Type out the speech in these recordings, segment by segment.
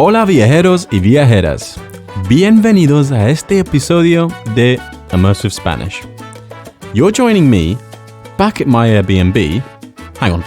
Hola viajeros y viajeras. Bienvenidos a este episodio de Immersive Spanish. You're joining me back at my Airbnb. Hang on.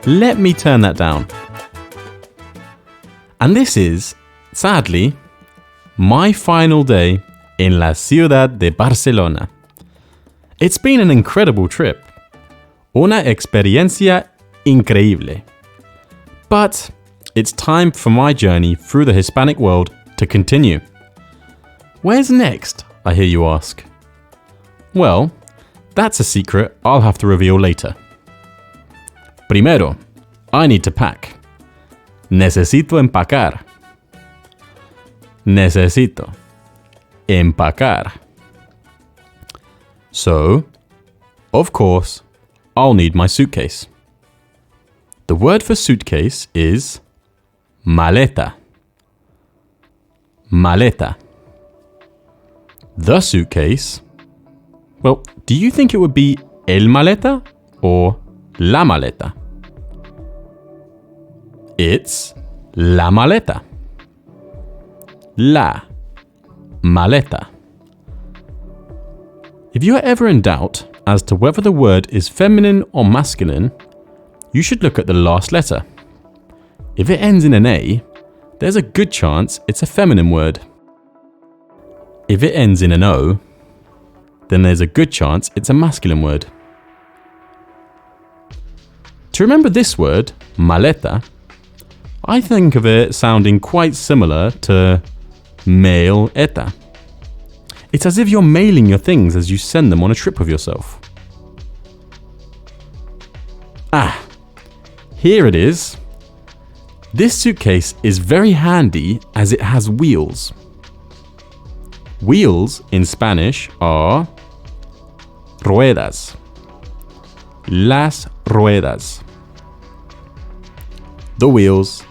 Let me turn that down. And this is, sadly, my final day in la ciudad de Barcelona. It's been an incredible trip. Una experiencia increíble. But it's time for my journey through the Hispanic world to continue. Where's next, I hear you ask? Well, that's a secret I'll have to reveal later. Primero, I need to pack. Necesito empacar. Necesito empacar. So, of course, I'll need my suitcase. The word for suitcase is maleta. Maleta. The suitcase. Well, do you think it would be el maleta or la maleta? It's la maleta. La maleta. If you are ever in doubt as to whether the word is feminine or masculine, you should look at the last letter. If it ends in an A, there's a good chance it's a feminine word. If it ends in an O, then there's a good chance it's a masculine word. To remember this word, maleta, I think of it sounding quite similar to mail eta. It's as if you're mailing your things as you send them on a trip with yourself. Here it is. This suitcase is very handy as it has wheels. Wheels in Spanish are ruedas. Las ruedas. The wheels.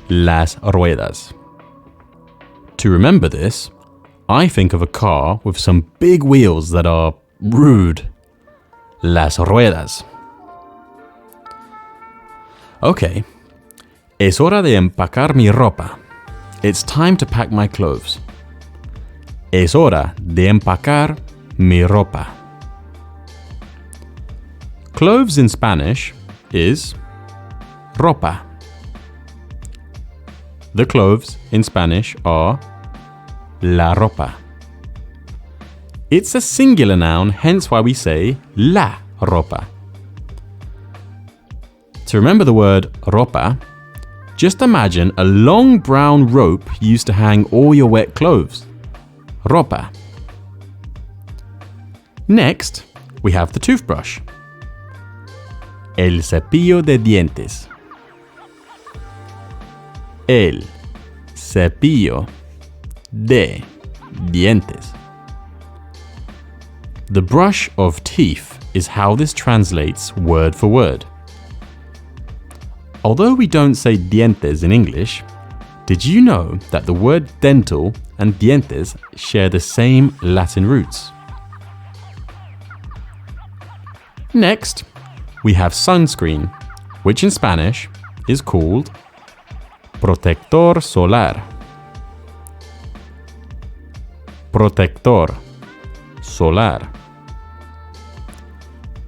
Las ruedas. To remember this, I think of a car with some big wheels that are rude. Las ruedas. Okay. Es hora de empacar mi ropa. It's time to pack my clothes. Es hora de empacar mi ropa. Clothes in Spanish is ropa. The clothes in Spanish are la ropa. It's a singular noun, hence why we say la ropa. To remember the word ropa, just imagine a long brown rope used to hang all your wet clothes. Ropa. Next, we have the toothbrush. El cepillo de dientes. El cepillo de dientes. The brush of teeth is how this translates word for word. Although we don't say dientes in English, did you know that the word dental and dientes share the same Latin roots? Next, we have sunscreen, which in Spanish is called protector solar. Protector solar.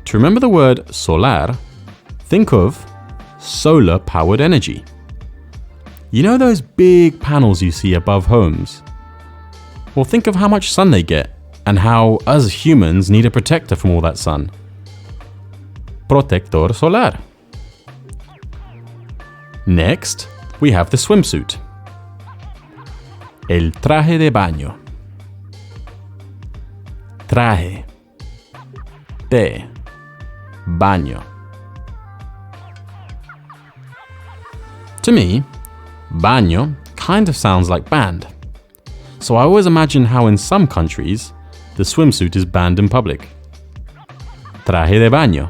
To remember the word solar, think of solar-powered energy. You know those big panels you see above homes? Well, think of how much sun they get and how us humans need a protector from all that sun. Protector solar. Next, we have the swimsuit. El traje de baño. Traje de baño. To me, baño kind of sounds like banned. So I always imagine how in some countries, the swimsuit is banned in public. Traje de baño.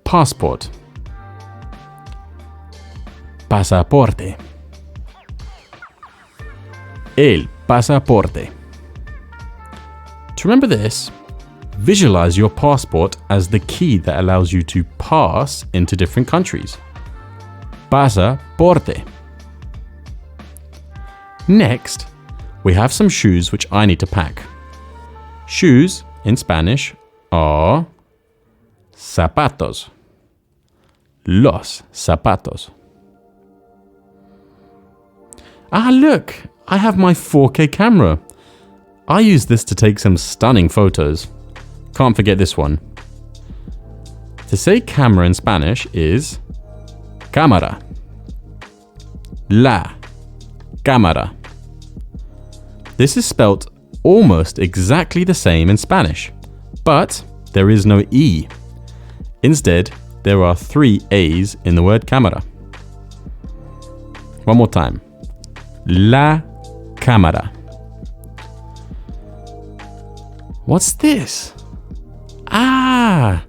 Passport. Pasaporte. El pasaporte. To remember this, visualize your passport as the key that allows you to pass into different countries. pasaporte. Next, we have some shoes which I need to pack. Shoes in Spanish are zapatos. Los zapatos. Ah, look! I have my 4K camera. I use this to take some stunning photos. Can't forget this one. To say camera in Spanish is cámara. La cámara. This is spelt almost exactly the same in Spanish, but there is no E. Instead, there are 3 A's in the word cámara. One more time. La cámara. What's this? Ah,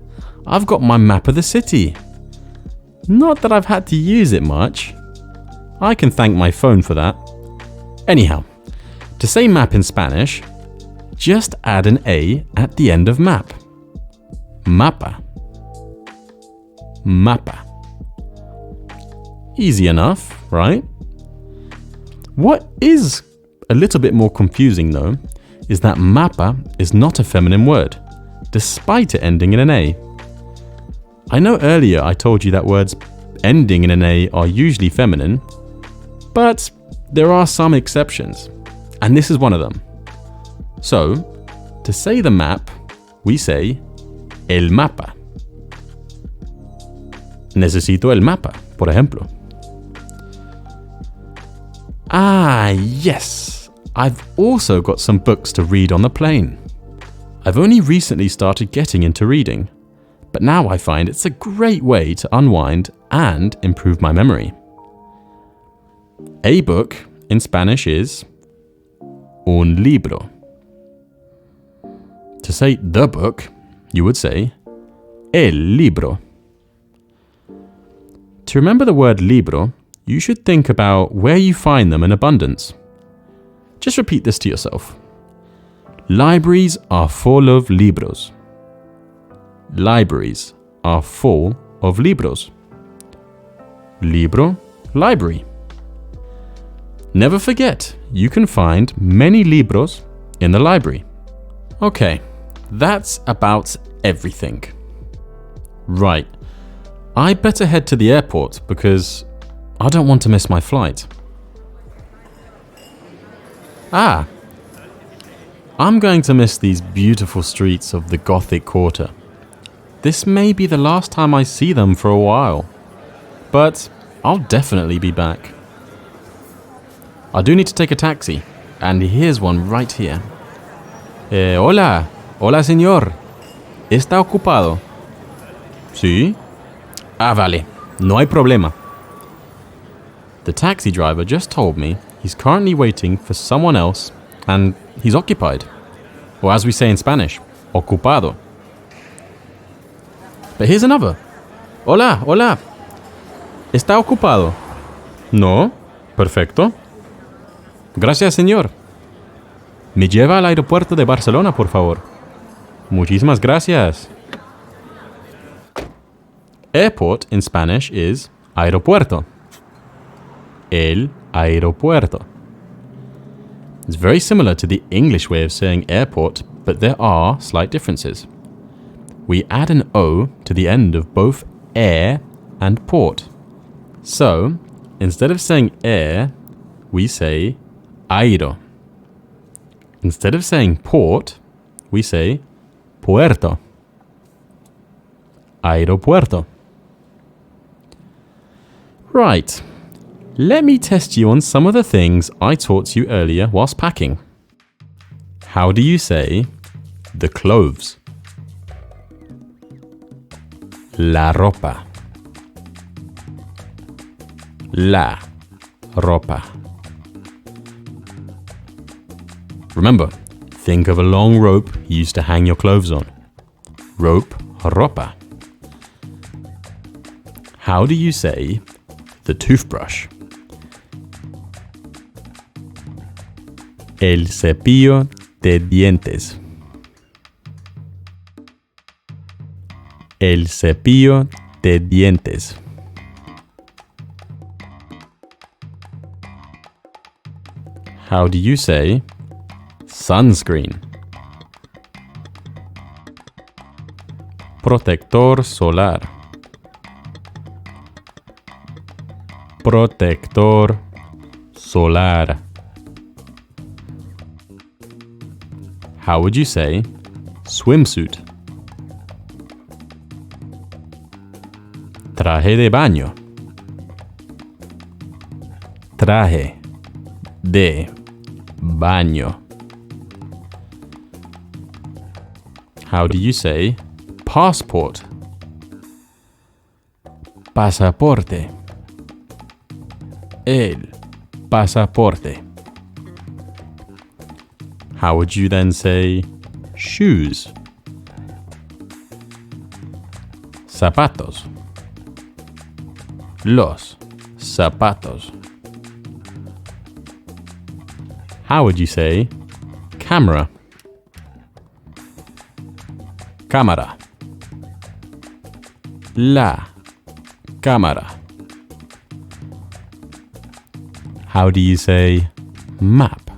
I've got my map of the city. Not that I've had to use it much. I can thank my phone for that. Anyhow, to say map in Spanish, just add an A at the end of map. Mapa. Mapa. Easy enough, right? What is a little bit more confusing though, is that mapa is not a feminine word, despite it ending in an A. I know earlier I told you that words ending in an A are usually feminine, but there are some exceptions, and this is one of them. So, to say the map, we say el mapa. Necesito el mapa, por ejemplo. Ah, yes. I've also got some books to read on the plane. I've only recently started getting into reading, but now I find it's a great way to unwind and improve my memory. A book in Spanish is un libro. To say the book, you would say el libro. To remember the word libro, you should think about where you find them in abundance. Just repeat this to yourself. Libraries are full of libros. Libraries are full of libros. Libro, library. Never forget, you can find many libros in the library. Okay, that's about everything. Right, I better head to the airport because I don't want to miss my flight. Ah, I'm going to miss these beautiful streets of the Gothic Quarter. This may be the last time I see them for a while, but I'll definitely be back. I do need to take a taxi, and here's one right here. Hola, señor. ¿Está ocupado? Sí. Ah, vale. No hay problema. The taxi driver just told me he's currently waiting for someone else and he's occupied. Or as we say in Spanish, ocupado. But here's another. Hola. ¿Está ocupado? No. Perfecto. Gracias, señor. ¿Me lleva al aeropuerto de Barcelona, por favor? Muchísimas gracias. Airport in Spanish is aeropuerto. El aeropuerto. It's very similar to the English way of saying airport, but there are slight differences. We add an O to the end of both air and port. So, instead of saying air, we say airo. Instead of saying port, we say puerto. Aeropuerto. Right. Let me test you on some of the things I taught you earlier whilst packing. How do you say the clothes? La ropa. La ropa. Remember, think of a long rope used to hang your clothes on. Rope, ropa. How do you say the toothbrush? El cepillo de dientes. El cepillo de dientes. How do you say sunscreen? Protector solar. Protector solar. How would you say swimsuit? Traje de baño. Traje de baño. How do you say passport? Pasaporte. El pasaporte. How would you then say shoes? Zapatos. Los zapatos. How would you say camera? Cámara. La cámara. How do you say map?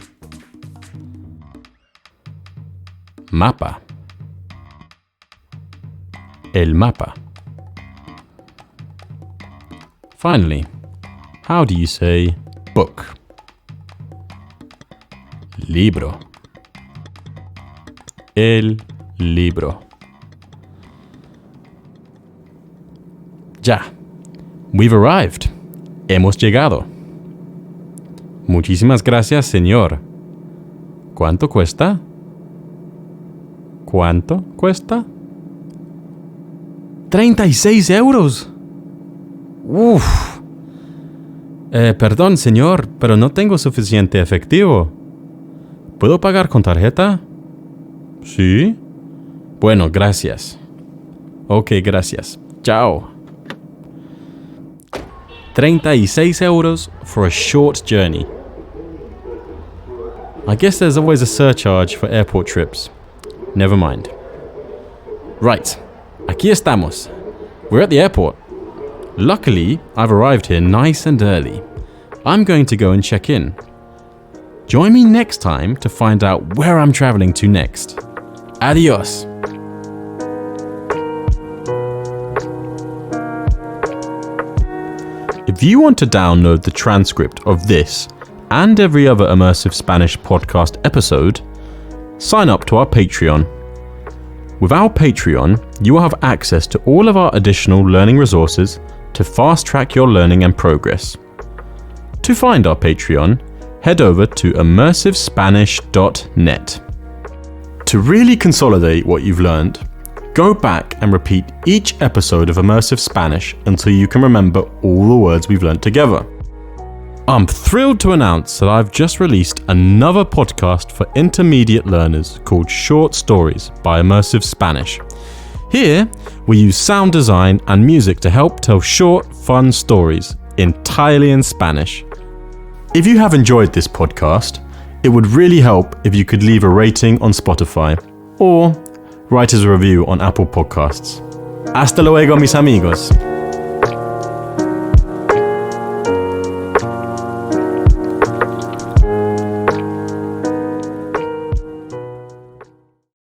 Mapa. El mapa. Finally, how do you say book? Libro. El libro. Ya. We've arrived. Hemos llegado. Muchísimas gracias, señor. ¿Cuánto cuesta? ¿Cuánto cuesta? 36 euros. Uf. Perdón, señor, pero no tengo suficiente efectivo. ¿Puedo pagar con tarjeta? ¿Sí? Bueno, gracias. Ok, gracias. Chao. 36 euros for a short journey. I guess there's always a surcharge for airport trips. Never mind. Right, aquí estamos. We're at the airport. Luckily, I've arrived here nice and early. I'm going to go and check in. Join me next time to find out where I'm traveling to next. Adios. If you want to download the transcript of this and every other Immersive Spanish podcast episode, sign up to our Patreon. With our Patreon, you will have access to all of our additional learning resources to fast-track your learning and progress. To find our Patreon, head over to immersivespanish.net. To really consolidate what you've learned, go back and repeat each episode of Immersive Spanish until you can remember all the words we've learned together. I'm thrilled to announce that I've just released another podcast for intermediate learners called Short Stories by Immersive Spanish. Here, we use sound design and music to help tell short, fun stories entirely in Spanish. If you have enjoyed this podcast, it would really help if you could leave a rating on Spotify or write us a review on Apple Podcasts. Hasta luego, mis amigos.